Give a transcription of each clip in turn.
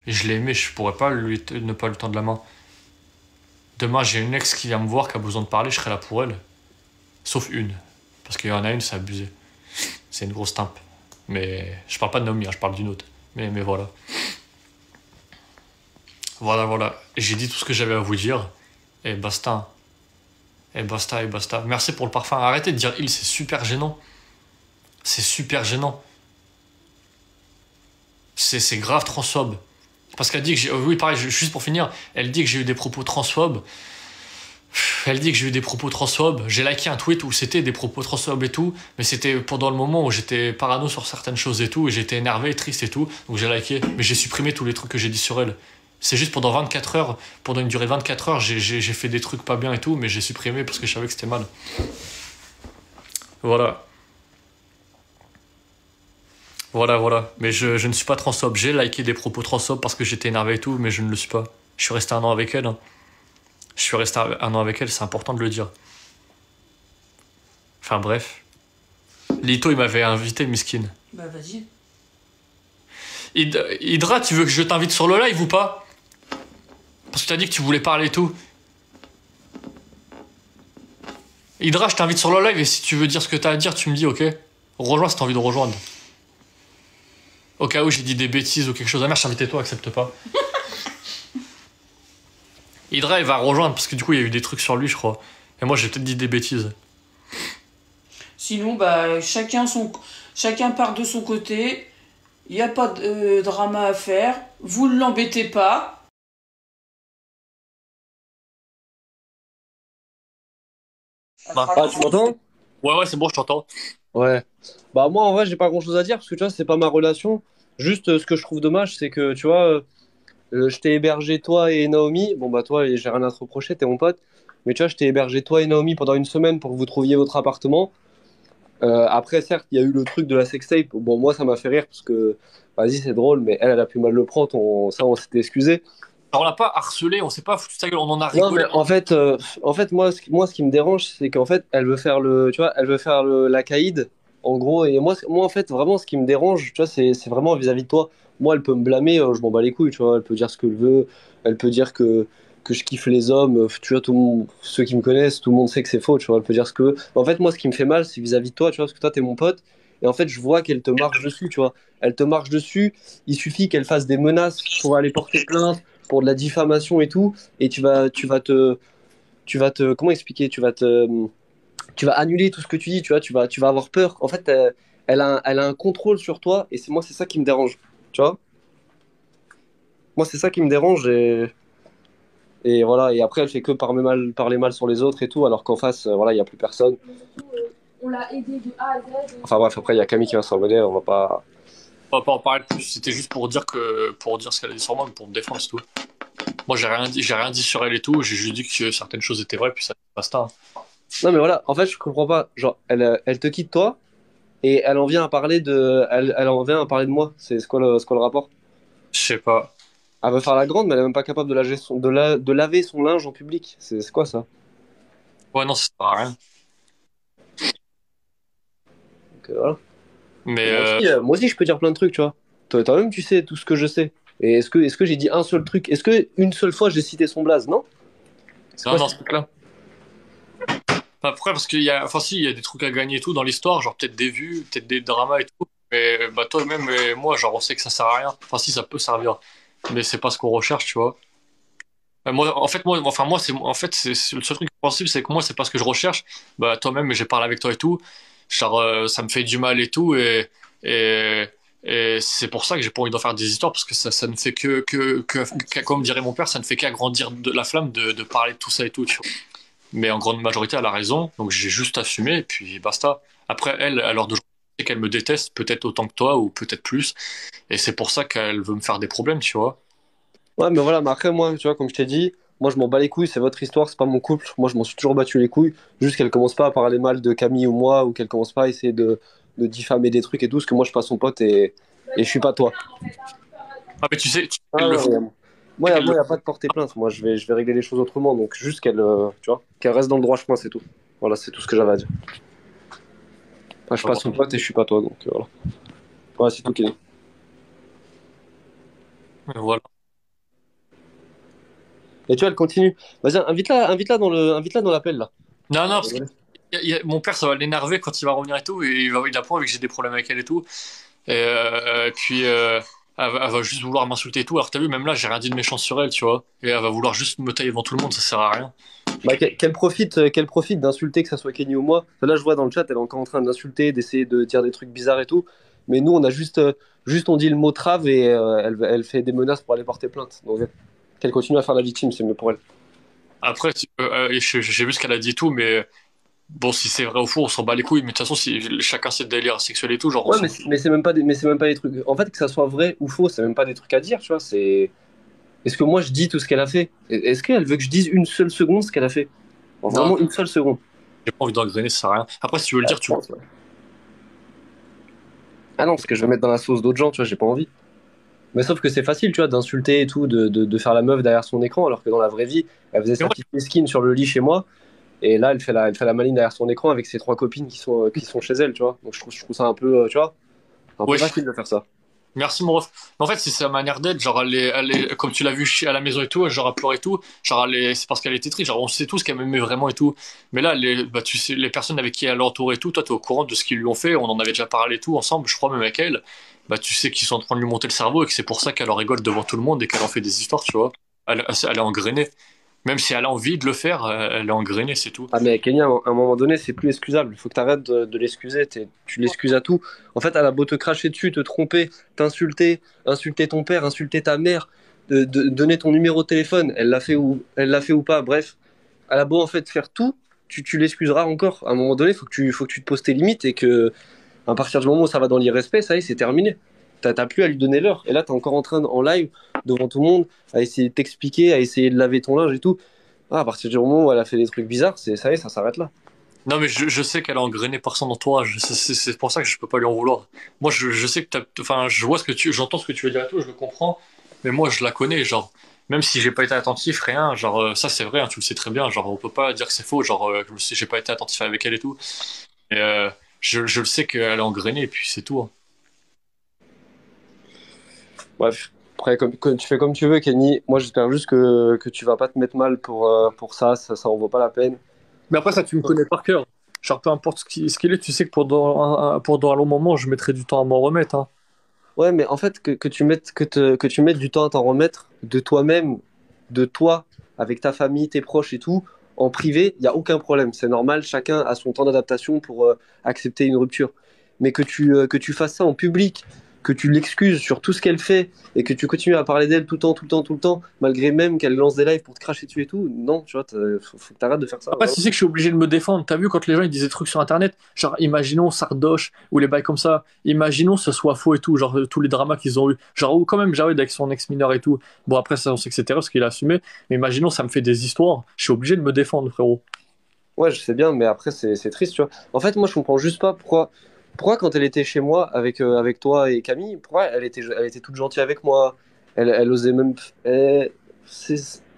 Et je l'ai aimé, je pourrais pas ne pas lui tendre la main. Demain, j'ai une ex qui vient me voir, qui a besoin de parler, je serai là pour elle. Sauf une. Parce qu'il y en a une, c'est abusé. C'est une grosse timpe. Mais je parle pas de Naomi, hein, je parle d'une autre. Mais voilà. Voilà, voilà. Et j'ai dit tout ce que j'avais à vous dire. Et basta. Et basta, et basta. Merci pour le parfum. Arrêtez de dire il, c'est super gênant. C'est super gênant. C'est grave transphobe. Parce qu'elle dit que j'ai. Oui, pareil, juste pour finir, elle dit que j'ai eu des propos transphobes. Elle dit que j'ai eu des propos transphobes. J'ai liké un tweet où c'était des propos transphobes et tout, mais c'était pendant le moment où j'étais parano sur certaines choses et tout, et j'étais énervé, triste et tout, donc j'ai liké. Mais j'ai supprimé tous les trucs que j'ai dit sur elle. C'est juste pendant 24 heures, pendant une durée de 24 heures, j'ai fait des trucs pas bien et tout, mais j'ai supprimé parce que je savais que c'était mal. Voilà. Voilà, voilà. Mais je ne suis pas transphobe. J'ai liké des propos transphobes parce que j'étais énervé et tout, mais je ne le suis pas. Je suis resté un an avec elle, hein. Je suis resté un an avec elle, c'est important de le dire. Enfin bref. Lito, il m'avait invité, Miskin. Bah vas-y. Hydra, tu veux que je t'invite sur le live ou pas? Parce que t'as dit que tu voulais parler et tout. Hydra, je t'invite sur le live et si tu veux dire ce que t'as à dire, tu me dis, ok? Rejoins si t'as envie de rejoindre. Au cas où j'ai dit des bêtises ou quelque chose. Ah merde, je t'invitais toi, accepte pas. Hydra, il va rejoindre parce que du coup, il y a eu des trucs sur lui, je crois. Et moi, j'ai peut-être dit des bêtises. Sinon, bah chacun part de son côté. Il n'y a pas de drama à faire. Vous ne l'embêtez pas. Bah. Ah, tu m'entends? Ouais, ouais, c'est bon, je t'entends. Ouais. Bah moi en vrai j'ai pas grand chose à dire parce que tu vois c'est pas ma relation. Juste ce que je trouve dommage c'est que tu vois je t'ai hébergé toi et Naomi. Bon bah toi j'ai rien à te reprocher, t'es mon pote. Mais tu vois je t'ai hébergé toi et Naomi pendant une semaine pour que vous trouviez votre appartement. Après certes il y a eu le truc de la sextape. Bon moi ça m'a fait rire parce que vas-y c'est drôle mais elle a pu mal le prendre. Ça on s'était excusé. Alors, on l'a pas harcelé, on s'est pas foutu de sa gueule, on en a Non, rigolé. mais en fait, moi, ce qui me dérange, c'est qu'en fait, elle veut faire tu vois, elle veut faire la caïd, en gros. Et moi, en fait, vraiment, ce qui me dérange, tu vois, c'est vraiment vis-à-vis de toi. Moi, elle peut me blâmer, je m'en bats les couilles, tu vois. Elle peut dire ce qu'elle veut. Elle peut dire que je kiffe les hommes. Tu vois, ceux qui me connaissent, tout le monde sait que c'est faux, tu vois. Elle peut dire ce que veut. En fait, moi, ce qui me fait mal, c'est vis-à-vis de toi, tu vois, parce que toi, t'es mon pote. Et en fait, je vois qu'elle te marche dessus, tu vois. Elle te marche dessus. Il suffit qu'elle fasse des menaces pour aller porter plainte, pour de la diffamation et tout et comment expliquer, tu vas annuler tout ce que tu dis, tu vas avoir peur. En fait, elle a un contrôle sur toi et c'est ça qui me dérange, tu vois. Moi, c'est ça qui me dérange et voilà. Et après, elle fait que parler mal sur les autres et tout, alors qu'en face, voilà, il y a plus personne. On l'a aidé de A à Z. Enfin bref, après, il y a Camille qui va s'en venir, on va pas. On va pas en parler plus, c'était juste pour dire pour dire ce qu'elle a dit sur moi, mais pour me défendre, c'est tout. Moi, j'ai rien dit sur elle et tout, j'ai juste dit que certaines choses étaient vraies, puis ça basta, hein. Non, mais voilà, en fait, je comprends pas. Genre, elle te quitte toi et elle en vient à parler de moi. C'est quoi le rapport? Je sais pas. Elle veut faire la grande, mais elle est même pas capable de laver son linge en public. C'est quoi ça? Ouais, non, ça sert à rien. Donc, voilà. Mais Et moi aussi, je peux dire plein de trucs, tu vois. Toi-même, tu sais tout ce que je sais. Et est-ce que j'ai dit un seul truc? Est-ce que une seule fois j'ai cité son blaze? Non? C'est non, quoi non, ça? c'est clair. Après, parce qu'il y a, enfin, si, il y a des trucs à gagner et tout dans l'histoire, genre peut-être des vues, peut-être des dramas et tout. Mais bah, toi-même et moi, genre, on sait que ça sert à rien. Enfin, si, ça peut servir. Mais c'est pas ce qu'on recherche, tu vois. Moi, en fait, le seul truc possible, c'est que moi, c'est pas ce que je recherche. Bah, toi-même, j'ai parlé avec toi et tout. Genre, ça me fait du mal et tout. Et, et c'est pour ça que j'ai pas envie d'en faire des histoires, parce que ça ne fait comme dirait mon père, ça ne fait qu'agrandir la flamme de parler de tout ça et tout, tu vois. Mais en grande majorité, elle a raison. Donc, j'ai juste assumé, et puis basta. Après, elle, à l'heure d'aujourd'hui, c'est qu'elle me déteste, peut-être autant que toi, ou peut-être plus. Et c'est pour ça qu'elle veut me faire des problèmes, tu vois. Ouais, mais voilà, mais après, moi, tu vois, comme je t'ai dit, moi, je m'en bats les couilles, c'est votre histoire, c'est pas mon couple. Moi, je m'en suis toujours battu les couilles. Juste qu'elle commence pas à parler mal de Camille ou moi, ou qu'elle commence pas à essayer de diffamer des trucs et tout, parce que moi, je suis pas son pote et je suis pas toi. Ah, mais tu sais, Ah, elle le ouais, faut. ouais. Moi, Elle il le n'y a pas de porter plainte. Moi, je vais régler les choses autrement. Donc, juste tu vois, qu'elle reste dans le droit chemin, c'est tout. Voilà, c'est tout ce que j'avais à dire. Enfin, je suis pas son pote et je suis pas toi, donc voilà. Voilà, c'est tout, Kenny. Voilà. Et tu vois, elle continue. Vas-y, invite-la dans l'appel, là. Non, non, On va parce que rigoler. mon père, ça va l'énerver quand il va revenir et tout, et il a pas envie que j'ai des problèmes avec elle et tout. Et puis, elle va juste vouloir m'insulter et tout. Alors, t'as vu, même là, j'ai rien dit de méchant sur elle, tu vois. Et elle va vouloir juste me tailler devant tout le monde, ça sert à rien. Bah, qu'elle profite d'insulter, que ça soit Kenny ou moi. Là, je vois dans le chat, elle est encore en train d'insulter, d'essayer de dire des trucs bizarres et tout. Mais nous, on a juste on dit le mot trave et elle fait des menaces pour aller porter plainte. Donc, qu'elle continue à faire la victime, c'est mieux pour elle. Après, j'ai vu ce qu'elle a dit et tout, mais bon, si c'est vrai ou faux, on s'en bat les couilles. Mais de toute façon, si chacun ses délires sexuels et tout, genre, on Ouais, s'en fout. mais c'est même pas des trucs. En fait, que ça soit vrai ou faux, c'est même pas des trucs à dire, tu vois. Est-ce que moi je dis tout ce qu'elle a fait? Est-ce qu'elle veut que je dise une seule seconde ce qu'elle a fait? Non, Vraiment une seule seconde. j'ai pas envie d'engrainer, ça sert à rien. Après, si tu veux le Ah, dire, je tu. pense, ouais. Ah non, parce que je vais mettre dans la sauce d'autres gens, tu vois, j'ai pas envie. Mais sauf que c'est facile, tu vois, d'insulter et tout, de faire la meuf derrière son écran, alors que dans la vraie vie, elle faisait Mais sa moi, petite skin sur le lit chez moi, et là, elle fait la maline derrière son écran avec ses trois copines qui sont chez elle, tu vois. Donc je trouve ça un peu, tu vois, un peu ouais, facile de faire ça. merci mon ref. Mais en fait, c'est sa manière d'être, genre comme tu l'as vu à la maison et tout, genre elle pleure et tout, genre c'est parce qu'elle était triste, genre on sait tous qu'elle m'aimait vraiment et tout. Mais là, bah, tu sais, les personnes avec qui elle entoure et tout, toi t'es au courant de ce qu'ils lui ont fait, on en avait déjà parlé et tout ensemble, je crois même avec elle. Bah tu sais qu'ils sont en train de lui monter le cerveau et que c'est pour ça qu'elle en rigole devant tout le monde et qu'elle en fait des histoires, tu vois. Elle est engrainée. Même si elle a envie de le faire, elle est engrainée, c'est tout. Ah mais Kenya, à un moment donné, c'est plus excusable. Il faut que tu arrêtes de l'excuser. Tu l'excuses à tout. En fait, elle a beau te cracher dessus, te tromper, t'insulter, insulter ton père, insulter ta mère, donner ton numéro de téléphone. Elle l'a fait ou pas. Bref, elle a beau en fait faire tout, tu l'excuseras encore. À un moment donné, faut que tu te poses tes limites et que à partir du moment où ça va dans l'irrespect, ça y est, c'est terminé. T'as plus à lui donner l'heure. Et là, t'es encore en train, en live, devant tout le monde, à essayer de t'expliquer, à essayer de laver ton linge et tout. Ah, à partir du moment où elle a fait des trucs bizarres, ça y est, ça s'arrête là. Non, mais je sais qu'elle est engrainée par son entourage. C'est pour ça que je peux pas lui en vouloir. Moi, je sais que enfin, je vois j'entends ce que tu veux dire et tout, je le comprends. Mais moi, je la connais, genre, même si j'ai pas été attentif, rien, genre, ça c'est vrai, hein, tu le sais très bien. Genre, on peut pas dire que c'est faux, genre, j'ai pas été attentif avec elle et tout. Et je le sais qu'elle est engrainée et puis c'est tout, hein. Bref, après, tu fais comme tu veux, Kenny. Moi, j'espère juste que tu vas pas te mettre mal pour ça. Ça en vaut pas la peine. Mais après, ça, tu me connais par cœur. Genre, peu importe ce qu'il est, tu sais que pendant un long moment, je mettrai du temps à m'en remettre, hein. Ouais, mais en fait, que tu mettes du temps à t'en remettre de toi-même, de toi, avec ta famille, tes proches et tout, en privé, il n'y a aucun problème. C'est normal, chacun a son temps d'adaptation pour accepter une rupture. Mais que tu fasses ça en public, que tu l'excuses sur tout ce qu'elle fait et que tu continues à parler d'elle tout le temps, tout le temps, tout le temps, malgré même qu'elle lance des lives pour te cracher dessus et tout, non, tu vois, faut que t'arrêtes de faire ça, Après, vraiment. tu sais que je suis obligé de me défendre. T'as vu quand les gens ils disent des trucs sur Internet, genre imaginons Sardoche ou les bails comme ça, imaginons ce soit faux et tout, genre tous les dramas qu'ils ont eu, genre ou quand même Jawed avec son ex mineur et tout. Bon après ça on sait que c'était parce qu'il a assumé, mais imaginons ça me fait des histoires, je suis obligé de me défendre frérot. Ouais, je sais bien, mais après, c'est triste, tu vois. En fait, moi, je comprends juste pas pourquoi quand elle était chez moi avec toi et Camille, pourquoi elle était toute gentille avec moi. Elle osait même. Elle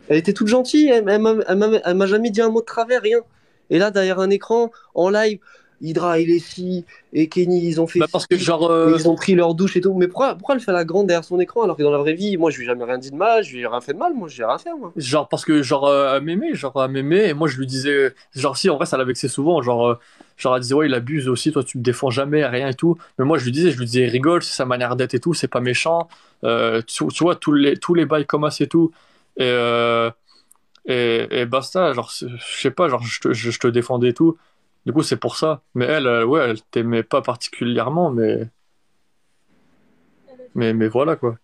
était toute gentille, elle m'a jamais dit un mot de travers, rien. Et là, derrière un écran, en live, Hydra, il est ci, et Kenny, ils ont fait Bah ci, parce que genre et ils ont pris leur douche et tout. Mais pourquoi elle fait la grande derrière son écran alors que dans la vraie vie, moi, je lui ai jamais rien dit de mal, je lui ai rien fait de mal, moi, je lui ai rien fait, moi. parce que genre à mémé et moi je lui disais genre si en vrai ça la vexait souvent genre elle disait ouais il abuse aussi toi tu me défends jamais rien et tout mais moi je lui disais il rigole c'est sa manière d'être et tout c'est pas méchant tu vois tous les bails comme ça et tout et et basta genre je sais pas genre je te défendais et tout du coup c'est pour ça mais elle ouais elle t'aimait pas particulièrement mais voilà quoi.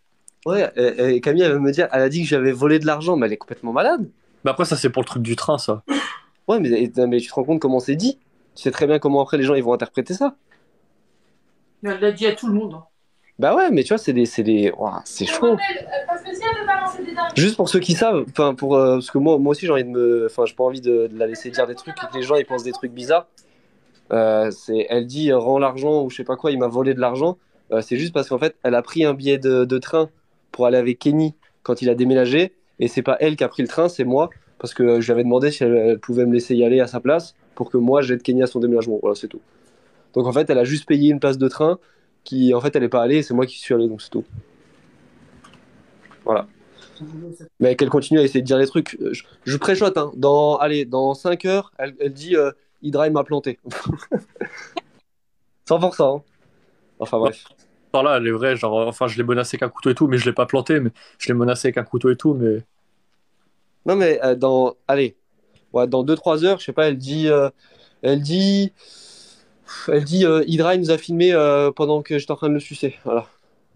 Ouais, et Camille, elle va me dire, elle a dit que j'avais volé de l'argent, mais elle est complètement malade. Mais après ça c'est pour le truc du train ça. Ouais, mais tu te rends compte comment c'est dit? Tu sais très bien comment après les gens ils vont interpréter ça. Elle l'a dit à tout le monde, hein. Bah ouais, mais tu vois, ouah, c'est chaud. Parce que si elle veut balancer des dingues. Juste pour ceux qui savent, enfin parce que moi aussi j'ai envie enfin j'ai pas envie de la laisser dire des trucs et que les gens ils pensent des trucs bizarres. Elle dit rends l'argent ou je sais pas quoi, il m'a volé de l'argent. C'est juste parce qu'en fait elle a pris un billet de train pour aller avec Kenny quand il a déménagé et c'est pas elle qui a pris le train, c'est moi parce que je lui avais demandé si elle pouvait me laisser y aller à sa place pour que moi j'aide Kenny à son déménagement. Voilà, c'est tout. Donc en fait, elle a juste payé une place de train qui, en fait, elle n'est pas allée et c'est moi qui suis allé, donc c'est tout. Voilà. Mais qu'elle continue à essayer de dire les trucs. Je préchote, hein. Allez, dans 5 heures, elle dit Hydra, il m'a planté. Sans pour ça, hein. Enfin Ouais, bref. par là, elle est vraie, genre, enfin, je l'ai menacé avec un couteau et tout, mais je l'ai pas planté, mais je l'ai menacé avec un couteau et tout, mais Non, mais allez, ouais, dans 2 3 heures, je sais pas, elle dit, Hydra, il nous a filmé pendant que j'étais en train de le sucer. Voilà.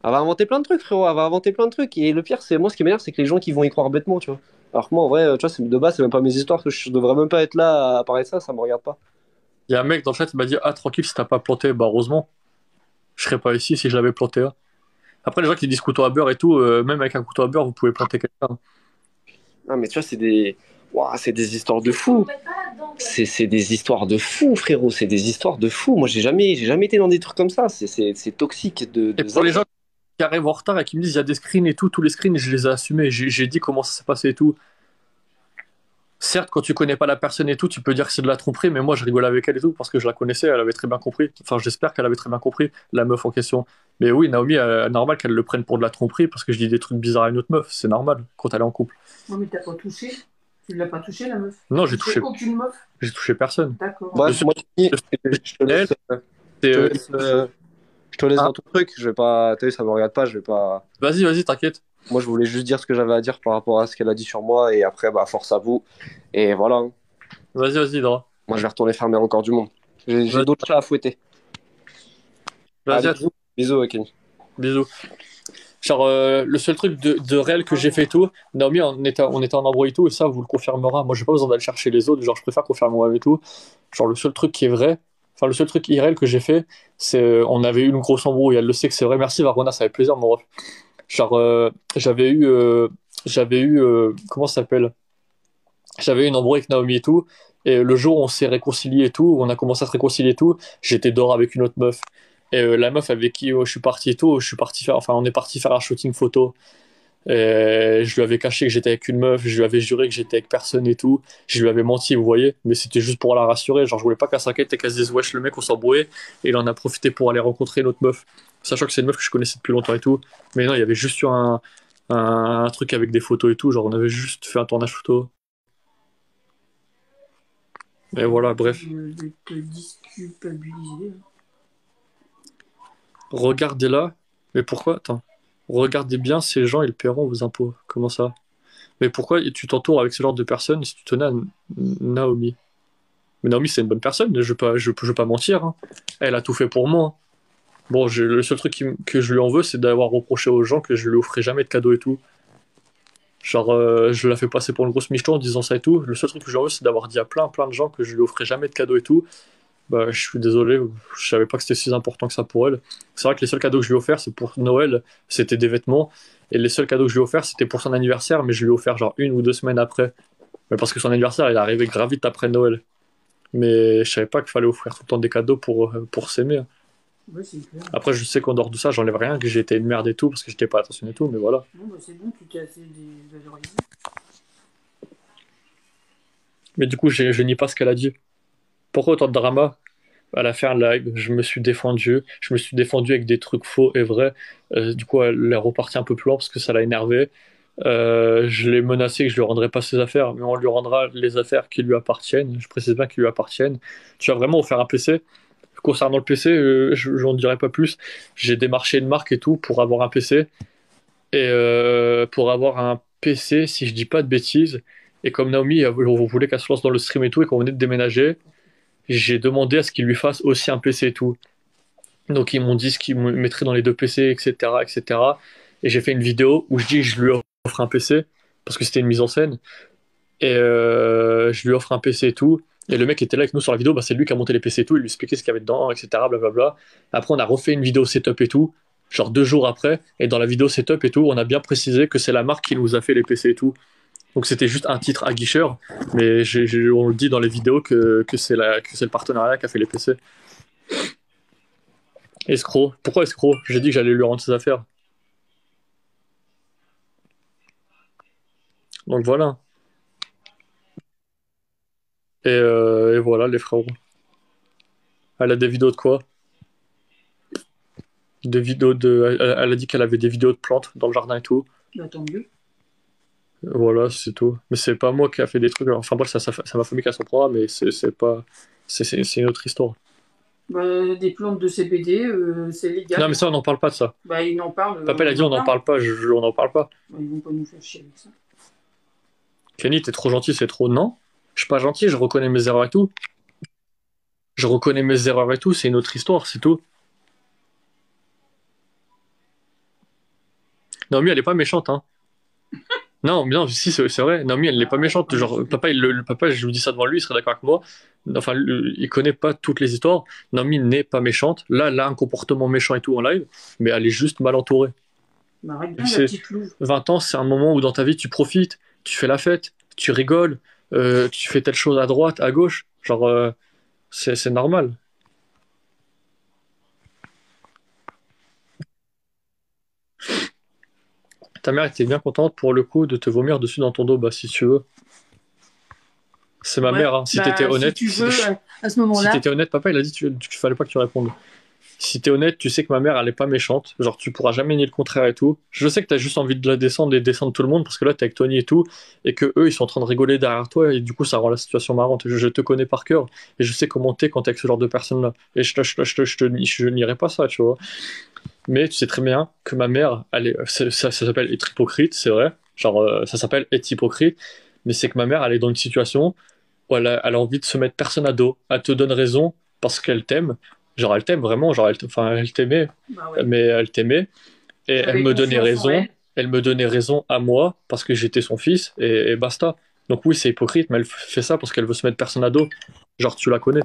Elle va inventer plein de trucs, frérot. Elle va inventer plein de trucs. Et le pire, c'est moi, ce qui m'énerve, c'est que les gens qui vont y croire bêtement, tu vois. Alors que moi, en vrai, tu vois, de base, c'est même pas mes histoires. Je devrais même pas être là à parler de ça, ça me regarde pas. il y a un mec dans le chat qui m'a dit, ah, tranquille, si t'as pas planté, bah, heureusement, je serais pas ici si je l'avais planté, hein. Après, les gens qui disent couteau à beurre et tout, même avec un couteau à beurre, vous pouvez planter quelqu'un. Ah, mais tu vois, ouah, c'est des histoires de fous. C'est des histoires de fous, frérot. C'est des histoires de fous. Moi, j'ai jamais été dans des trucs comme ça. C'est toxique Et de pour zinzin. les gens qui arrivent en retard et qui me disent, il y a des screens et tout, tous les screens, je les ai assumés, j'ai dit comment ça s'est passé et tout. Certes, quand tu connais pas la personne et tout, tu peux dire que c'est de la tromperie, mais moi je rigole avec elle et tout parce que je la connaissais, elle avait très bien compris. Enfin, j'espère qu'elle avait très bien compris, la meuf en question. Mais oui, Naomi, normal qu'elle le prenne pour de la tromperie parce que je dis des trucs bizarres à une autre meuf, c'est normal quand elle est en couple. Non, mais t'as pas touché. Tu l'as pas touché, la meuf. Non, T'as touché aucune meuf. j'ai touché personne. D'accord. Le Bref, seul, moi, je le je te seul, laisse, c'est. je te laisse, je te laisse Ah, dans ton truc. Je vais pas, t'as vu, ça me regarde pas. Je vais pas. vas-y, vas-y, t'inquiète. Moi, je voulais juste dire ce que j'avais à dire par rapport à ce qu'elle a dit sur moi. Et après, bah, force à vous. Et voilà, hein. Vas-y, vas-y, Dora. Moi, je vais retourner faire mes records du monde. J'ai Vas-y, d'autres chats à fouetter. vas-y, Allez, bisous. Bisous, Kenny. bisous. Genre, le seul truc de réel que j'ai fait et tout, Naomi, on était en embrouille et tout, et ça, vous le confirmera. Moi, j'ai pas besoin d'aller chercher les autres, genre, je préfère confirmer moi et tout. Genre, le seul truc qui est vrai, enfin, le seul truc irréel que j'ai fait, c'est, on avait eu une grosse embrouille, elle le sait que c'est vrai. Merci, Varona, ça fait plaisir, mon ref. Genre, comment ça s'appelle? J'avais eu une embrouille avec Naomi et tout, et le jour où on s'est réconcilié et tout, où on a commencé à se réconcilier et tout, j'étais dehors avec une autre meuf. Et la meuf avec qui je suis parti et tout, je suis parti faire, enfin, on est parti faire un shooting photo. Et je lui avais caché que j'étais avec une meuf, je lui avais juré que j'étais avec personne et tout. Je lui avais menti, vous voyez, mais c'était juste pour la rassurer. Genre, je voulais pas qu'elle s'inquiète et qu'elle se dise, wesh, le mec, on s'embrouillait. Et il en a profité pour aller rencontrer une autre meuf. Sachant que c'est une meuf que je connaissais depuis longtemps et tout. Mais non, il y avait juste eu un truc avec des photos et tout. Genre, on avait juste fait un tournage photo. Et voilà, bref. Je vais te disculpabiliser. Regardez-la. Mais pourquoi? Attends. Regardez bien ces gens, ils paieront vos impôts. Comment ça? Mais pourquoi tu t'entoures avec ce genre de personnes si tu tenais à Naomi? Mais Naomi, c'est une bonne personne, je veux pas mentir, hein. Elle a tout fait pour moi, hein. Bon, le seul truc que je lui en veux, c'est d'avoir reproché aux gens que je lui offrais jamais de cadeaux et tout. Genre, je la fais passer pour une grosse michto en disant ça et tout. Le seul truc que je lui en veux, c'est d'avoir dit à plein de gens que je lui offrais jamais de cadeaux et tout. Bah, je suis désolé, je savais pas que c'était si important que ça pour elle. C'est vrai que les seuls cadeaux que je lui ai offerts, c'est pour Noël, c'était des vêtements. Et les seuls cadeaux que je lui ai offerts, c'était pour son anniversaire, mais je lui ai offert genre 1 ou 2 semaines après. Mais parce que son anniversaire, il est arrivé grave vite après Noël. Mais je savais pas qu'il fallait offrir tout le temps des cadeaux pour s'aimer, hein. Ouais, c'est clair. Après, je sais qu'en dehors de ça, j'enlève rien, que j'ai été une merde et tout, parce que j'étais pas attentionné et tout, mais voilà. Non, bah c'est bon, tu t'es assez dévalorisé. Mais du coup, je nie pas ce qu'elle a dit. Pourquoi autant de drama? À la fin live, je me suis défendu avec des trucs faux et vrais. Du coup, elle est repartie un peu plus loin parce que ça l'a énervé. Je l'ai menacé que je lui rendrai pas ses affaires, mais on lui rendra les affaires qui lui appartiennent. Je précise bien qui lui appartiennent. Tu vas vraiment offert un PC? Concernant le PC, j'en dirai pas plus. J'ai démarché une marque et tout pour avoir un PC. Et pour avoir un PC, si je dis pas de bêtises, et comme Naomi on voulait qu'elle se lance dans le stream et tout, et qu'on venait de déménager, j'ai demandé à ce qu'ils lui fassent aussi un PC et tout. Donc ils m'ont dit ce qu'ils me mettraient dans les deux PC, etc., etc. Et cetera. Et j'ai fait une vidéo où je dis que je lui offre un PC, parce que c'était une mise en scène. Et je lui offre un PC et tout. Et le mec était là avec nous sur la vidéo, bah, c'est lui qui a monté les PC et tout, il lui expliquait ce qu'il y avait dedans, etc. Blablabla. Après, on a refait une vidéo setup et tout, genre 2 jours après. Et dans la vidéo setup et tout, on a bien précisé que c'est la marque qui nous a fait les PC et tout. Donc c'était juste un titre aguicheur, mais on le dit dans les vidéos que c'est le partenariat qui a fait les PC. Escroc. Pourquoi escroc? J'ai dit que j'allais lui rendre ses affaires. Donc voilà. Et voilà les frérots. Elle a des vidéos de quoi? Des vidéos de. Elle a dit qu'elle avait des vidéos de plantes dans le jardin et tout. Bah tant mieux. Voilà, c'est tout. Mais c'est pas moi qui a fait des trucs. Enfin bref, ça ma famille qui a son programme, mais c'est pas. C'est une autre histoire. Bah, des plantes de CBD, c'est Non, légal. mais ça, on n'en parle pas de ça. Bah, ils en parlent, Papa, il a on dit en on n'en parle. parle pas, on n'en parle pas. Bah, ils vont pas nous faire chier avec ça. Kenny, t'es trop gentil, c'est trop. Non, je suis pas gentil, je reconnais mes erreurs et tout. Je reconnais mes erreurs et tout, c'est une autre histoire, c'est tout. Naomi, elle est pas méchante, hein. Non, mais non, si, c'est vrai. Naomi, elle n'est pas méchante. Genre, papa, papa, je lui dis ça devant lui, il serait d'accord avec moi. Enfin, il connaît pas toutes les histoires. Naomi n'est pas méchante. Là, elle a un comportement méchant et tout en live, mais elle est juste mal entourée. Bah, arrête bien, Tu la sais, petite louve. 20 ans, c'est un moment où dans ta vie, tu profites, tu fais la fête, tu rigoles, tu fais telle chose à droite, à gauche. Genre, c'est normal. Ta mère était bien contente pour le coup de te vomir dessus dans ton dos, bah si tu veux. C'est ma Ouais, mère, hein. Si t'étais bah, si honnête, tu veux, à ce si moment-là, t'étais honnête, papa, il a dit qu'il fallait pas que tu répondes. Si t'es honnête, tu sais que ma mère, elle est pas méchante. Genre, tu pourras jamais nier le contraire et tout. Je sais que t'as juste envie de la descendre et descendre tout le monde parce que là, t'es avec Tony et tout, et que eux, ils sont en train de rigoler derrière toi, et du coup, ça rend la situation marrante. Je te connais par cœur, et je sais comment t'es quand t'es avec ce genre de personnes-là. Et je nierai pas ça, tu vois. Mais tu sais très bien que ma mère, ça s'appelle être hypocrite, c'est vrai. Genre, ça s'appelle être hypocrite, mais c'est que ma mère, elle est dans une situation où elle a envie de se mettre personne à dos. Elle te donne raison parce qu'elle t'aime. Genre, elle t'aime vraiment, genre, enfin, elle t'aimait, bah ouais, mais elle t'aimait. Et elle j'avais me donnait confiance en raison. elle. Elle me donnait raison à moi parce que j'étais son fils et basta. Donc oui, c'est hypocrite, mais elle fait ça parce qu'elle veut se mettre personne à dos. Genre, tu la connais.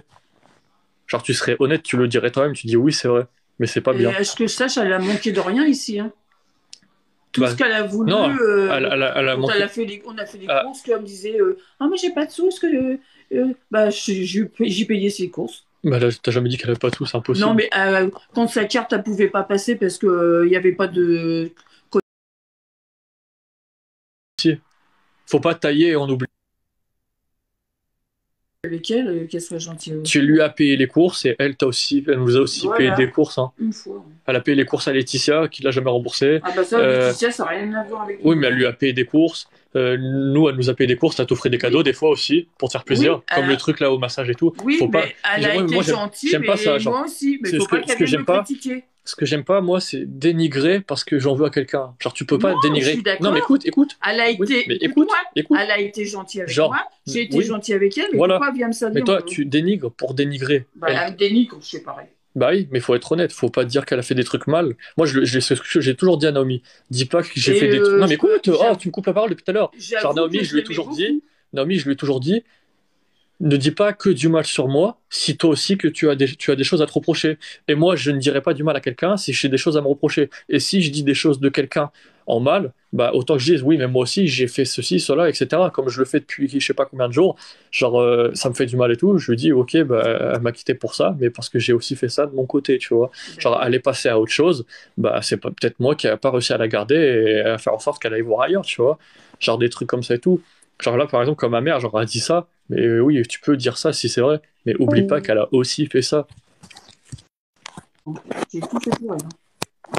Genre, tu serais honnête, tu le dirais toi-même, tu dis oui, c'est vrai, mais c'est pas Et bien. est-ce que je sache, elle a manqué de rien ici, hein. Tout ce Bah, qu'elle a non, voulu, elle a quand elle a manqué. fait on a fait des Ah, courses, elle me disait ah, mais j'ai pas de sous, est-ce que. Bah, j'ai payé ses courses. bah là, t'as jamais dit qu'elle avait pas tout, c'est Non, impossible. mais quand sa carte, elle pouvait pas passer parce que il y avait pas de. Si. Faut pas tailler et on oublie. Avec elle, qu'elle soit gentille Tu aussi. lui as payé les courses et elle nous a aussi payé des Voilà, courses, hein. une fois. Elle a payé les courses à Laetitia, qui l'a jamais remboursé. Ah, bah ça, Euh, Laetitia, ça n'a rien à voir avec oui, nous. mais elle lui a payé des courses. Nous, elle nous a payé des courses, elle t'offrait des cadeaux Oui, des fois aussi, pour te faire oui, plaisir. Comme le truc là au massage et tout. oui, Faut pas. mais elle a Moi, été gentille, j'aime pas ça. mais Genre, moi aussi. Mais il faut ce pas ce qu'elle que vienne j'aime me pas, critiquer. ce que j'aime pas, moi, c'est dénigrer parce que j'en veux à quelqu'un. Genre, tu peux pas Non, je dénigrer. suis Non, mais d'accord. écoute, écoute. Elle a Oui, été, mais écoute-moi, écoute. elle a été gentille avec moi, Genre, j'ai été oui, gentille avec elle, mais voilà. pourquoi elle vient me Mais salir toi, tu dénigres pour dénigrer. bah, elle me dénigre, je fais pareil. Bah oui, mais faut être honnête, faut pas dire qu'elle a fait des trucs mal. Moi, c'est ce que j'ai toujours dit à Naomi. Dis pas que j'ai fait Et des trucs. Non, mais écoute, oh, tu me coupes la parole depuis tout à l'heure. Genre, j'avoue que je l'aimais beaucoup. Naomi, je lui ai toujours dit, ne dis pas que du mal sur moi, si toi aussi que tu as des choses à te reprocher. Et moi, je ne dirai pas du mal à quelqu'un si j'ai des choses à me reprocher. Et si je dis des choses de quelqu'un en mal, bah autant que je dise oui, mais moi aussi j'ai fait ceci, cela, etc. Comme je le fais depuis je sais pas combien de jours, genre ça me fait du mal et tout. Je lui dis ok, bah elle m'a quitté pour ça, mais parce que j'ai aussi fait ça de mon côté, tu vois. Genre D'accord. elle est passée à autre chose, bah c'est peut-être moi qui a pas réussi à la garder et à faire en sorte qu'elle aille voir ailleurs, tu vois. Genre des trucs comme ça et tout. Genre là, par exemple, comme ma mère, genre, elle a dit ça, mais oui, tu peux dire ça si c'est vrai, mais oublie pas qu'elle a aussi fait ça. J'ai tout fait pour elle, hein.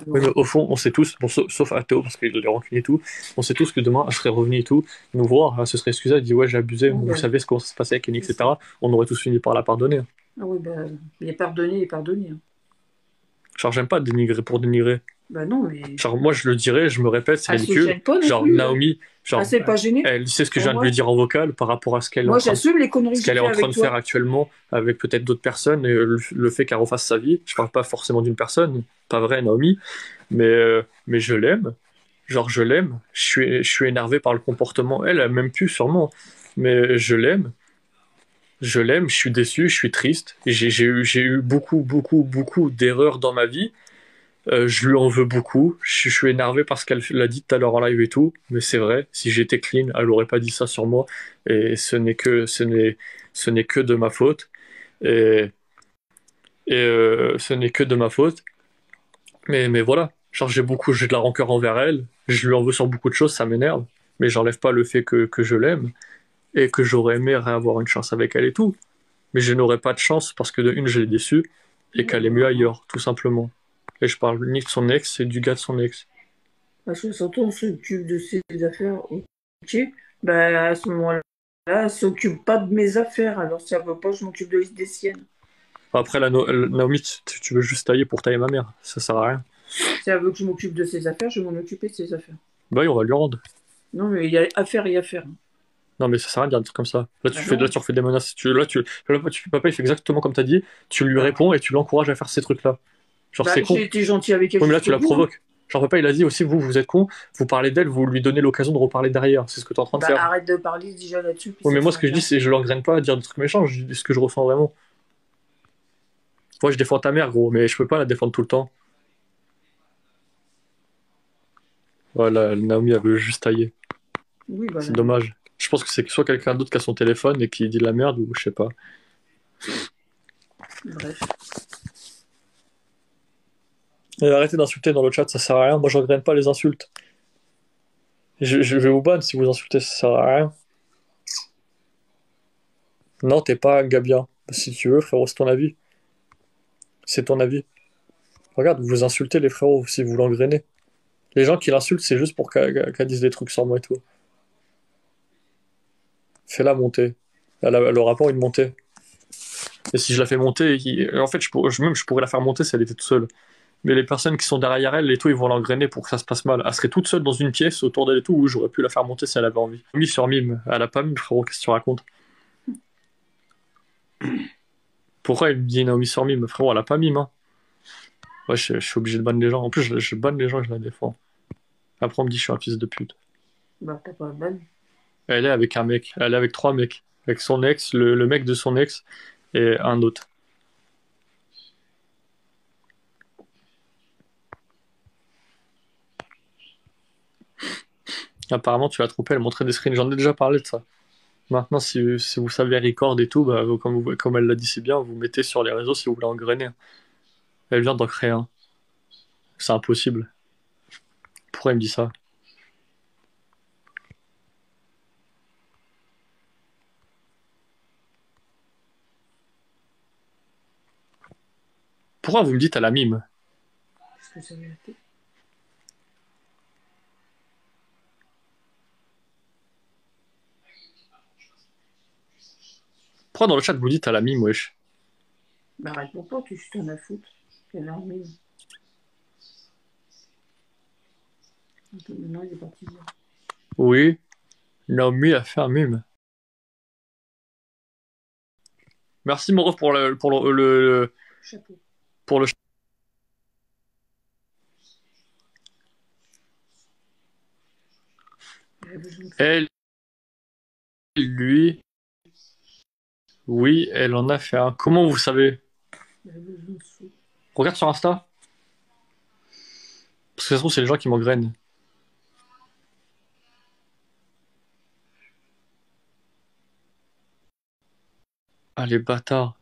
Oui, Alors, mais au fond, on sait tous, bon, sauf à Théo, parce qu'il est rancunier et tout, on sait tous que demain, je serais revenu et tout, nous voir, elle se serait excusée, elle dit ouais, j'ai abusé, bon, vous ben, savez ce qu'on se passait avec Kenny, c'est ça. etc. On aurait tous fini par la pardonner. Ah oui, bah, il est pardonné, il est pardonné, hein. Genre, j'aime pas dénigrer pour dénigrer. Bah non, mais Genre, moi, je le dirais, je me répète, c'est elle se ridicule. gêne pas non Genre, plus, hein. Naomi, Elle genre, s'est pas gênée. elle sait ce que je Bon, viens de lui dire en vocal par rapport à ce qu'elle est en moi train de j'assume les conneries ce que j'ai qu'elle est fait en train avec de faire toi. actuellement avec peut-être d'autres personnes et le fait qu'elle refasse sa vie. Je parle pas forcément d'une personne, pas vrai, Naomi, mais je l'aime. Genre, je l'aime. Je suis énervé par le comportement. Elle même plus sûrement, mais je l'aime. Je l'aime, je suis déçu, je suis triste. J'ai eu beaucoup d'erreurs dans ma vie. Je lui en veux beaucoup. Je suis énervé parce qu'elle l'a dit tout à l'heure en live et tout. Mais c'est vrai, si j'étais clean, elle aurait pas dit ça sur moi. Et ce n'est que de ma faute. Et, ce n'est que de ma faute. Mais voilà. Genre, j'ai de la rancœur envers elle. Je lui en veux sur beaucoup de choses, ça m'énerve. Mais j'enlève pas le fait que je l'aime. Et que j'aurais aimé avoir une chance avec elle et tout. Mais je n'aurais pas de chance parce que de une, je l'ai déçue. Et qu'elle est mieux ailleurs, tout simplement. Et je parle ni de son ex, c'est du gars de son ex. Parce que surtout on s'occupe de ses affaires. bah, à ce moment-là, elle s'occupe pas de mes affaires. Alors, si elle veut pas, je m'occupe des siennes. Après, Naomi, tu veux juste tailler pour tailler ma mère. Ça sert à rien. Si elle veut que je m'occupe de ses affaires, je vais m'en occuper de ses affaires. Bah oui, on va lui rendre. Non, mais il y a affaire et affaire. Non, mais ça sert à rien de dire des trucs comme ça. Là, Bah non. tu refais des menaces. Papa, il fait exactement comme t'as dit. Tu lui réponds et tu l'encourages à faire ces trucs-là. Genre, Bah, c'est con. j'ai été gentil avec elle Oui, mais là, tu jusqu'au la bout. provoques. Genre, papa, il a dit aussi, vous êtes con, vous parlez d'elle, vous lui donnez l'occasion de reparler derrière. C'est ce que t'es en train de Bah, faire. arrête de parler déjà là-dessus. Puis Oui, ça mais moi, sert ce à que je dis, rien. c'est je l'engraine pas à dire des trucs méchants, je dis ce que je ressens vraiment. Moi, je défends ta mère, gros, mais je peux pas la défendre tout le temps. Voilà, Naomi, elle veut juste tailler. Oui, bah, C'est dommage. Je pense que c'est soit quelqu'un d'autre qui a son téléphone et qui dit de la merde, ou je sais pas. bref. Et arrêtez d'insulter dans le chat, ça sert à rien. Moi, je regrette pas les insultes. Je vais vous ban si vous insultez, ça sert à rien. Non, t'es pas Gabien. Si tu veux, frérot, c'est ton avis. C'est ton avis. Regarde, vous insultez les frérots si vous l'engrainez. Les gens qui l'insultent, c'est juste pour qu'elle dise des trucs sur moi et tout. Fais-la monter. Elle aura pas une montée. Et si je la fais monter, en fait, je pourrais la faire monter si elle était toute seule. Mais les personnes qui sont derrière elle et tout, ils vont l'engrainer pour que ça se passe mal. Elle serait toute seule dans une pièce autour d'elle et tout, où j'aurais pu la faire monter si elle avait envie. Mime sur mime. Elle a pas mime, frérot, qu'est-ce que tu racontes? Pourquoi il me dit Naomi sur mime? Frérot, elle a pas mime, hein. Ouais, je suis obligé de ban les gens. En plus, je banne les gens et je la défends. Après, on me dit que je suis un fils de pute. Bah, t'as pas bonne. Elle est avec un mec. Elle est avec 3 mecs. Avec son ex, le mec de son ex et un autre. Apparemment, tu l'as trompé, elle montrait des screens. J'en ai déjà parlé de ça. Maintenant, si vous savez record et tout, bah, comme elle l'a dit si bien, vous mettez sur les réseaux si vous voulez engrainer. Elle vient d'en créer un. C'est impossible. Pourquoi elle me dit ça? Pourquoi vous me dites à la mime? Qu'est-ce que ça veut dire? Pourquoi dans le chat vous dites à la mime, wesh? Bah, réponds pas, tu t'en as foutre. C'est énorme. Maintenant, il est parti. Oui, Naomi a fait un mime. Merci mon ref Chapeau. pour le Elle, lui, oui, elle en a fait un. Comment vous savez? Regarde sur Insta. Parce que ça se trouve, c'est les gens qui m'engrainent. Ah, les bâtards.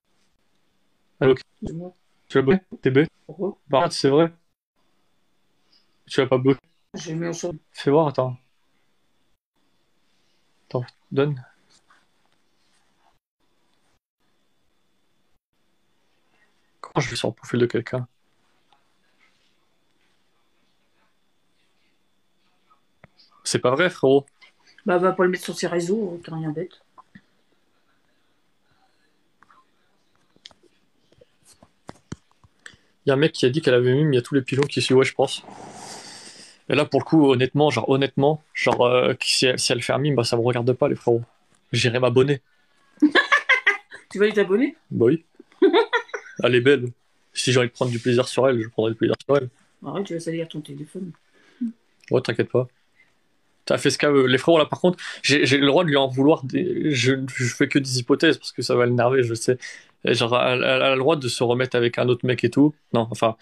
Allô, Dis-moi. tu l'as bloqué? TB? Pourquoi? Bah, c'est vrai. Tu l'as pas bloqué. J'ai mis en chaud. Fais voir, attends. Attends, donne. Comment je vais sur le profil de quelqu'un? C'est pas vrai, frérot. Bah, va pas le mettre sur ses réseaux, t'es rien bête. Il y a un mec qui a dit qu'elle avait mime, il y a tous les pigeons qui suivent, ouais, je pense. Et là, pour le coup, honnêtement, si elle fait un mime, bah ça me regarde pas, les frérots. J'irai m'abonner. Tu vas y t'abonner? Bah oui. Elle est belle. Si j'ai envie de prendre du plaisir sur elle, je prendrai du plaisir sur elle. Arrête, tu vas salir ton téléphone. Ouais, t'inquiète pas. T'as fait ce qu'elle veut. Les frérots, là, par contre, j'ai le droit de lui en vouloir. Je fais que des hypothèses parce que ça va l'énerver, je sais. Et genre, elle a le droit de se remettre avec un autre mec et tout. Non, enfin,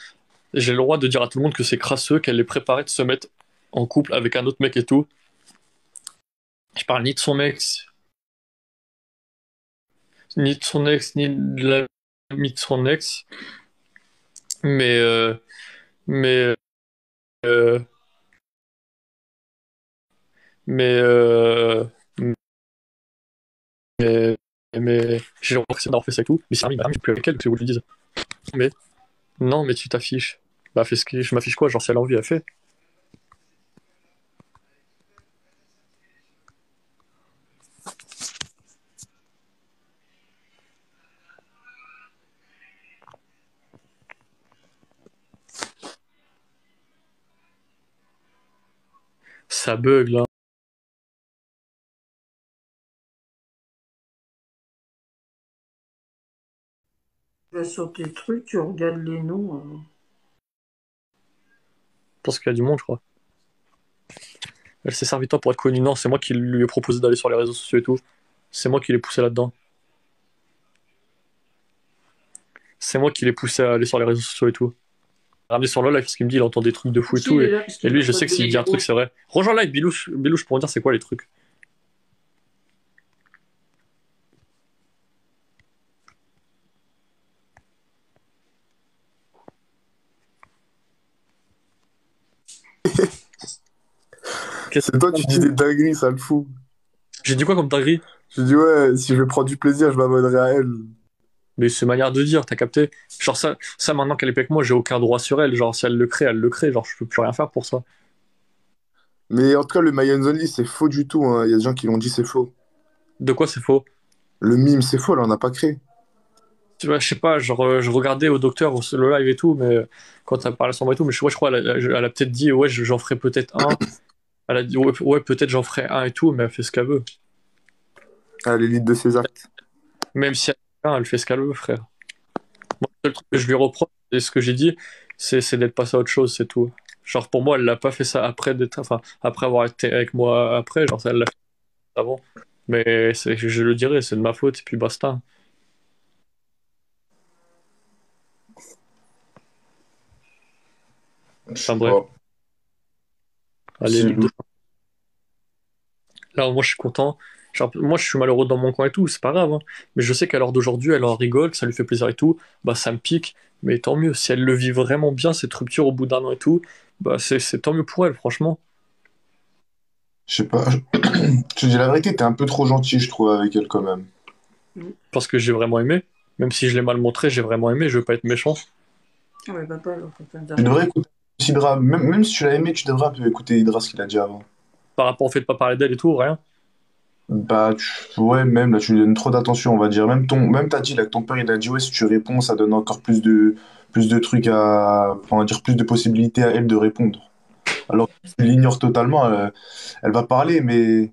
j'ai le droit de dire à tout le monde que c'est crasseux, qu'elle est préparée de se mettre en couple avec un autre mec et tout. Je parle ni de son ex, ni de son ex, ni de l'ami de son ex. Mais, mais, euh, mais, mais, mais, j'ai l'impression d'avoir fait ça et tout. Mais c'est Armin, je suis plus avec elle, que vous lui dites. Mais, non, mais tu t'affiches. Bah, fais je m'affiche quoi? Genre, si elle a envie, elle fait. Ça bug là. Tu vas sur tes trucs, tu regardes les noms. Je pense qu'il y a du monde, je crois. Elle s'est servi de toi pour être connue. Non, c'est moi qui lui ai proposé d'aller sur les réseaux sociaux et tout. C'est moi qui l'ai poussé là-dedans. C'est moi qui l'ai poussé à aller sur les réseaux sociaux et tout. Ramener sur le live parce qu'il me dit il entend des trucs de fou et Si, tout. il est là parce Et qu'il lui, a je pas sais que de s'il dit un truc, c'est vrai. Rejoins le live, Bilouche. Bilouche pour me dire c'est quoi les trucs. Qu'est-ce C'est toi, tu dis que des dingueries, ça le fout. j'ai dit quoi comme dinguerie? Je dis, ouais, si je veux prendre du plaisir, je m'abonnerai à elle. Mais c'est manière de dire, t'as capté? Genre ça maintenant qu'elle est avec moi, j'ai aucun droit sur elle. Genre si elle le crée, elle le crée. Genre je peux plus rien faire pour ça. Mais en tout cas, le My Only, c'est faux du tout, hein. Il y a des gens qui l'ont dit, c'est faux. De quoi c'est faux? Le mime, c'est faux, là, on n'a pas créé. Tu vois, je sais pas, genre je regardais au docteur le live et tout, mais quand elle parlait sans moi et tout, mais je crois elle a peut-être dit ouais j'en ferai peut-être un. Elle a dit ouais, peut-être j'en ferai un et tout, mais elle fait ce qu'elle veut. À l'élite de ses actes. Même si elle fait un, elle fait ce qu'elle veut, frère. Moi, le seul truc que je lui reproche, et ce que j'ai dit, c'est d'être passé à autre chose, c'est tout. Genre pour moi, elle l'a pas fait ça après après avoir été avec moi après, genre elle l'a fait avant. Mais je le dirais, c'est de ma faute et puis basta. Je Enfin sais bref, pas. allez, Si, Ligue 2. Là, moi, je suis content. Genre, moi, je suis malheureux dans mon coin et tout, c'est pas grave, hein. Mais je sais qu'à l'heure d'aujourd'hui, elle en rigole, que ça lui fait plaisir et tout. Bah, ça me pique. Mais tant mieux. Si elle le vit vraiment bien, cette rupture au bout d'un an et tout, bah, c'est tant mieux pour elle, franchement. je sais pas. Je te dis la vérité, t'es un peu trop gentil, je trouve, avec elle quand même. Parce que j'ai vraiment aimé. Même si je l'ai mal montré, j'ai vraiment aimé. Je veux pas être méchant. Ah ouais, papa, alors, quelqu'un Tu d'arriver. devrais écouter Hydra. Même si tu l'as aimé, tu devrais un peu écouter Hydra, ce qu'il a dit avant. Par rapport au fait de pas parler d'elle et tout, rien. Bah, ouais, même là, tu lui donnes trop d'attention, on va dire. Même t'as dit là que ton père, il a dit, ouais, si tu réponds, ça donne encore plus de trucs on va dire, plus de possibilités à elle de répondre. Alors que tu l'ignores totalement, elle va parler, mais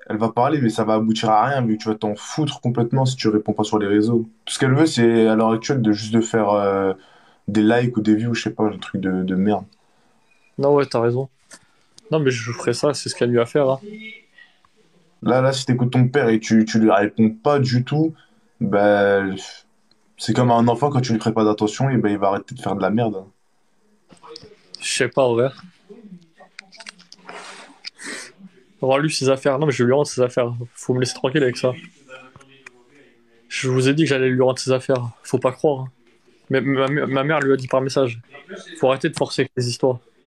elle va parler, mais ça va aboutir à rien, vu que tu vas t'en foutre complètement si tu réponds pas sur les réseaux. Tout ce qu'elle veut, c'est à l'heure actuelle de faire des likes ou des views, je sais pas, un truc de merde. Non, ouais, t'as raison. Non, mais je ferai ça, c'est ce qu'il y a de mieux à faire, hein. Là, si t'écoutes ton père et tu lui réponds pas du tout, ben, c'est comme un enfant, quand tu lui prêtes pas d'attention, et ben, il va arrêter de faire de la merde. Je sais pas, en vrai. Rends-lui ses affaires. Non, mais je vais lui rendre ses affaires. Faut me laisser tranquille avec ça. Je vous ai dit que j'allais lui rendre ses affaires. Faut pas croire, hein. Mais ma mère lui a dit par message. Faut arrêter de forcer avec les histoires.